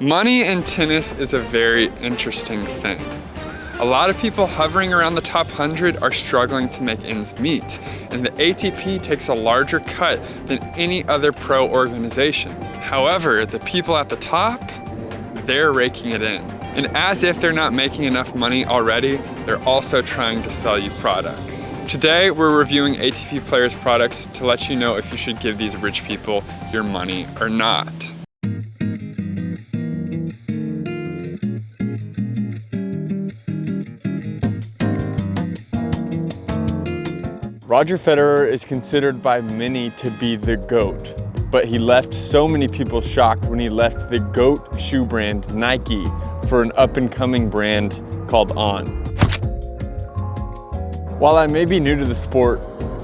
Money in tennis is a very interesting thing. A lot of people hovering around the top 100 are struggling to make ends meet, and the ATP takes a larger cut than any other pro organization. However, the people at the top, they're raking it in. And as if they're not making enough money already, they're also trying to sell you products. Today, we're reviewing ATP players' products to let you know if you should give these rich people your money or not. Roger Federer is considered by many to be the GOAT, but he left so many people shocked when he left the GOAT shoe brand, Nike, for an up-and-coming brand called On. While I may be new to the sport,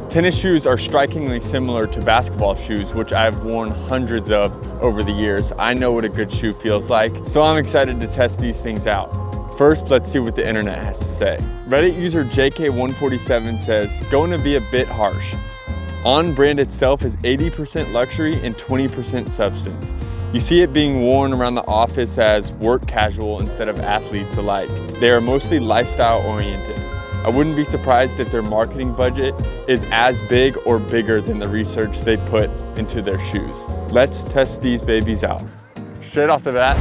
tennis shoes are strikingly similar to basketball shoes, which I've worn hundreds of over the years. I know what a good shoe feels like, so I'm excited to test these things out. First, let's see what the internet has to say. Reddit user JK147 says, going to be a bit harsh. On brand itself is 80% luxury and 20% substance. You see it being worn around the office as work casual instead of athletes alike. They are mostly lifestyle oriented. I wouldn't be surprised if their marketing budget is as big or bigger than the research they put into their shoes. Let's test these babies out. Straight off the bat,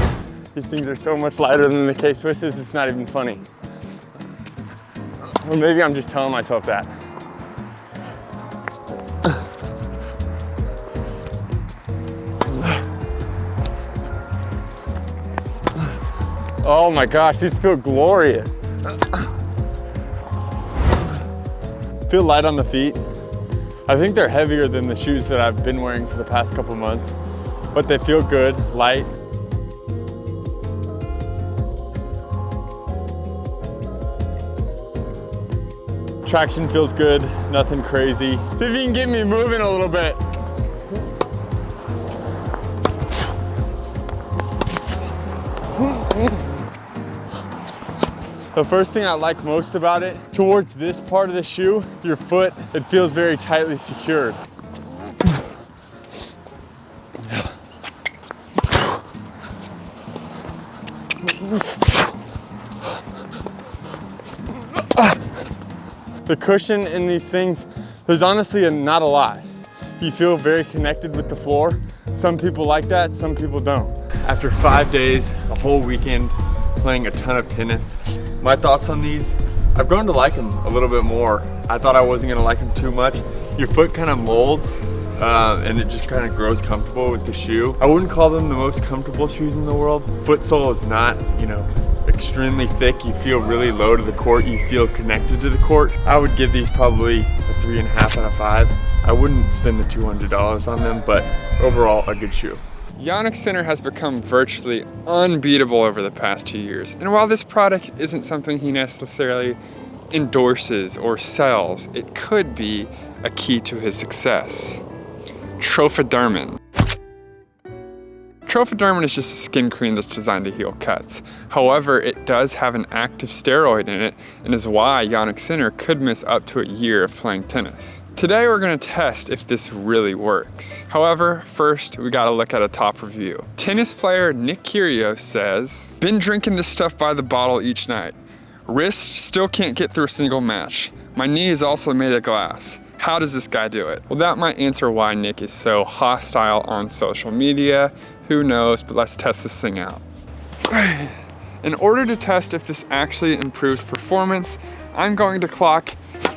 these things are so much lighter than the K-Swisses, it's not even funny. Or maybe I'm just telling myself that. Oh my gosh, these feel glorious. Feel light on the feet. I think they're heavier than the shoes that I've been wearing for the past couple months, but they feel good, light. Traction feels good, nothing crazy. See if you can get me moving a little bit. The first thing I like most about it, towards this part of the shoe, your foot, it feels very tightly secured. The cushion in these things, there's honestly not a lot. You feel very connected with the floor. Some people like that, some people don't. After 5 days, a whole weekend, playing a ton of tennis, my thoughts on these, I've grown to like them a little bit more. I thought I wasn't gonna like them too much. Your foot kind of molds and it just kind of grows comfortable with the shoe. I wouldn't call them the most comfortable shoes in the world. Foot sole is not, extremely thick. You feel really low to the court. You feel connected to the court. I would give these probably a 3.5 out of 5. I wouldn't spend the $200 on them, but overall a good shoe. Jannik Sinner has become virtually unbeatable over the past 2 years. And while this product isn't something he necessarily endorses or sells, it could be a key to his success. Trophodermin. Trophodermin is just a skin cream that's designed to heal cuts. However, it does have an active steroid in it and is why Jannik Sinner could miss up to a year of playing tennis. Today we're going to test if this really works. However, first we got to look at a top review. Tennis player Nick Kyrgios says, "Been drinking this stuff by the bottle each night. Wrist still can't get through a single match. My knee is also made of glass. How does this guy do it?" Well, that might answer why Nick is so hostile on social media. Who knows, but let's test this thing out. In order to test if this actually improves performance, I'm going to clock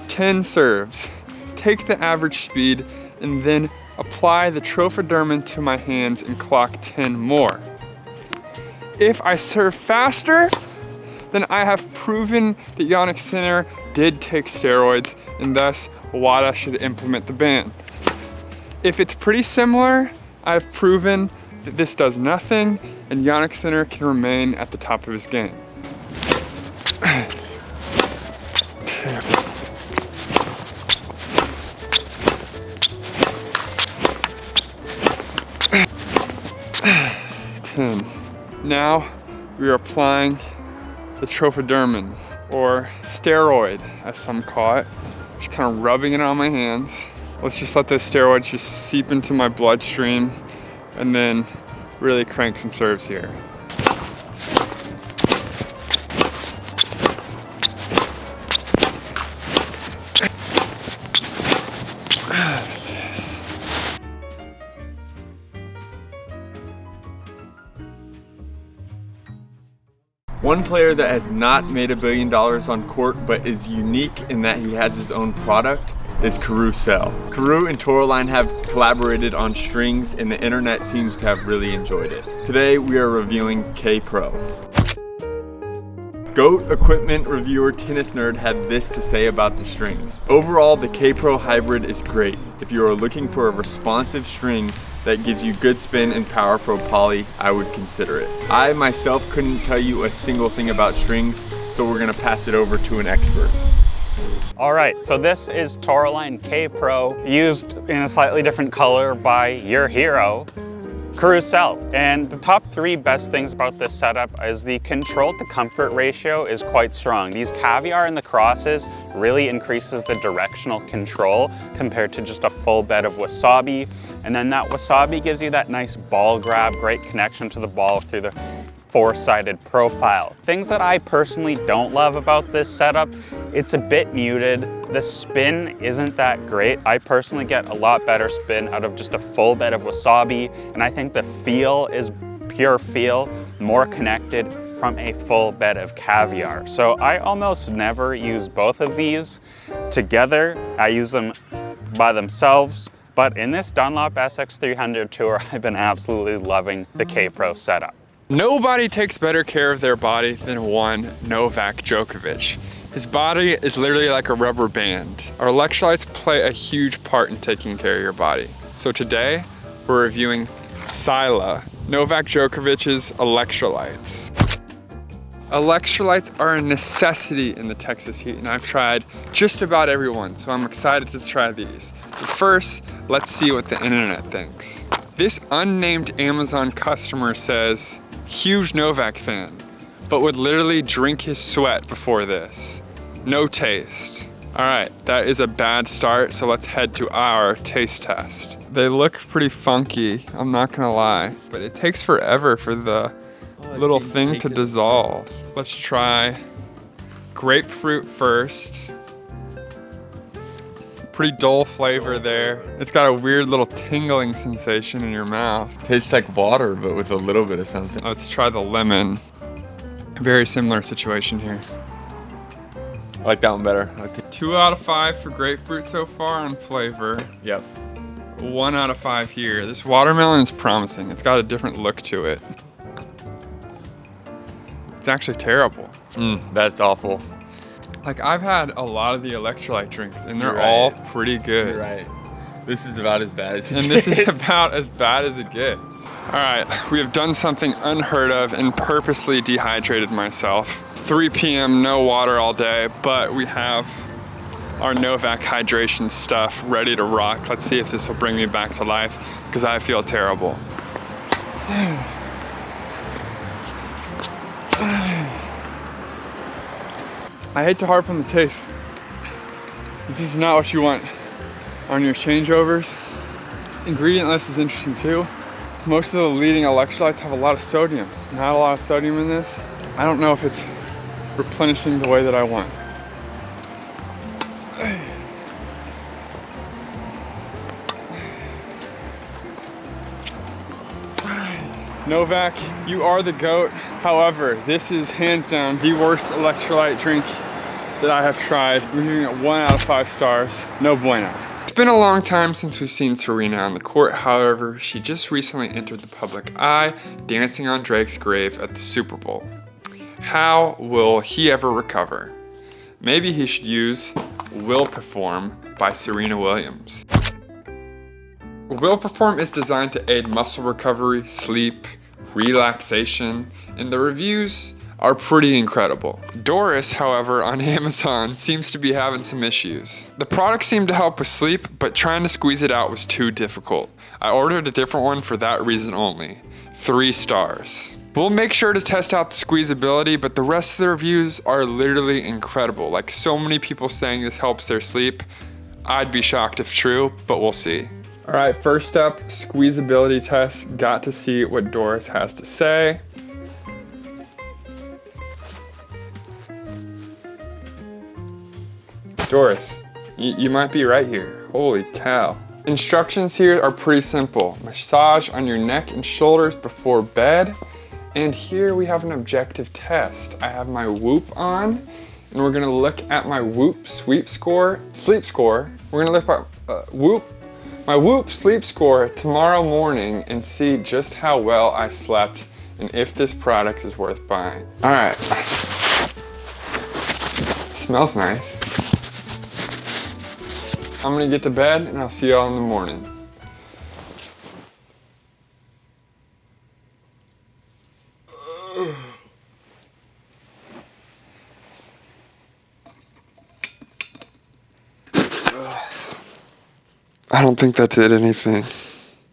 10 serves, take the average speed, and then apply the Trophodermin to my hands and clock 10 more. If I serve faster, then I have proven that Jannik Sinner did take steroids, and thus WADA should implement the ban. If it's pretty similar, I've proven that this does nothing, and Jannik Sinner can remain at the top of his game. 10. Now we are applying the Trophodermin, or steroid as some call it. Just kind of rubbing it on my hands. Let's just let those steroids just seep into my bloodstream and then really crank some serves here. One player that has not made $1 billion on court but is unique in that he has his own product is Karue. Karue and Toraline have collaborated on strings and the internet seems to have really enjoyed it. Today we are reviewing K-Pro. GOAT equipment reviewer Tennis Nerd had this to say about the strings. Overall, the K-Pro hybrid is great. If you are looking for a responsive string that gives you good spin and power for a poly, I would consider it. I myself couldn't tell you a single thing about strings, so we're gonna pass it over to an expert. All right, so this is Toraline K-Pro, used in a slightly different color by your hero, Karue. And the top 3 best things about this setup is the control to comfort ratio is quite strong. These caviar in the crosses really increases the directional control compared to just a full bed of wasabi. And then that wasabi gives you that nice ball grab, great connection to the ball through the 4-sided profile. Things that I personally don't love about this setup, it's a bit muted. The spin isn't that great. I personally get a lot better spin out of just a full bed of wasabi, and I think the feel is pure feel, more connected from a full bed of caviar. So I almost never use both of these together. I use them by themselves, but in this Dunlop SX300 Tour, I've been absolutely loving the K-Pro setup. Nobody takes better care of their body than one Novak Djokovic. His body is literally like a rubber band. Our electrolytes play a huge part in taking care of your body. So today, we're reviewing Sila, Novak Djokovic's electrolytes. Electrolytes are a necessity in the Texas heat, and I've tried just about every one, so I'm excited to try these. But first, let's see what the internet thinks. This unnamed Amazon customer says, huge Novak fan, but would literally drink his sweat before this. No taste. All right, that is a bad start, so let's head to our taste test. They look pretty funky, I'm not gonna lie, but it takes forever for the little thing to dissolve. Let's try grapefruit first. Pretty dull flavor there. It's got a weird little tingling sensation in your mouth. Tastes like water, but with a little bit of something. Let's try the lemon. Very similar situation here. I like that one better. 2 out of 5 for grapefruit so far on flavor. Yep. 1 out of 5 here. This watermelon is promising. It's got a different look to it. It's actually terrible. That's awful. Like, I've had a lot of the electrolyte drinks and they're all pretty good. You're right. This is about as bad as it gets. And this is about as bad as it gets. All right, we have done something unheard of and purposely dehydrated myself. 3 p.m., no water all day, but we have our Novak hydration stuff ready to rock. Let's see if this will bring me back to life, because I feel terrible. I hate to harp on the taste, but this is not what you want on your changeovers. Ingredient list is interesting too. Most of the leading electrolytes have a lot of sodium. Not a lot of sodium in this. I don't know if it's replenishing the way that I want. Novak, you are the GOAT. However, this is hands down the worst electrolyte drink that I have tried. We're giving it 1 out of 5 stars. No bueno. It's been a long time since we've seen Serena on the court. However, she just recently entered the public eye, dancing on Drake's grave at the Super Bowl. How will he ever recover? Maybe he should use Will Perform by Serena Williams. Will Perform is designed to aid muscle recovery, sleep, relaxation, and the reviews are pretty incredible. Doris, however, on Amazon seems to be having some issues. The product seemed to help with sleep, but trying to squeeze it out was too difficult. I ordered a different one for that reason only. 3 stars. We'll make sure to test out the squeezability, but the rest of the reviews are literally incredible. Like, so many people saying this helps their sleep. I'd be shocked if true, but we'll see. All right, first up, squeezability test. Got to see what Doris has to say. Doris, you might be right here. Holy cow. Instructions here are pretty simple. Massage on your neck and shoulders before bed, And here we have an objective test. I have my Whoop on, and we're gonna look at my Whoop sleep score. We're gonna look at my Whoop sleep score tomorrow morning and see just how well I slept and if this product is worth buying. All right. It smells nice. I'm gonna get to bed and I'll see y'all in the morning. I don't think that did anything.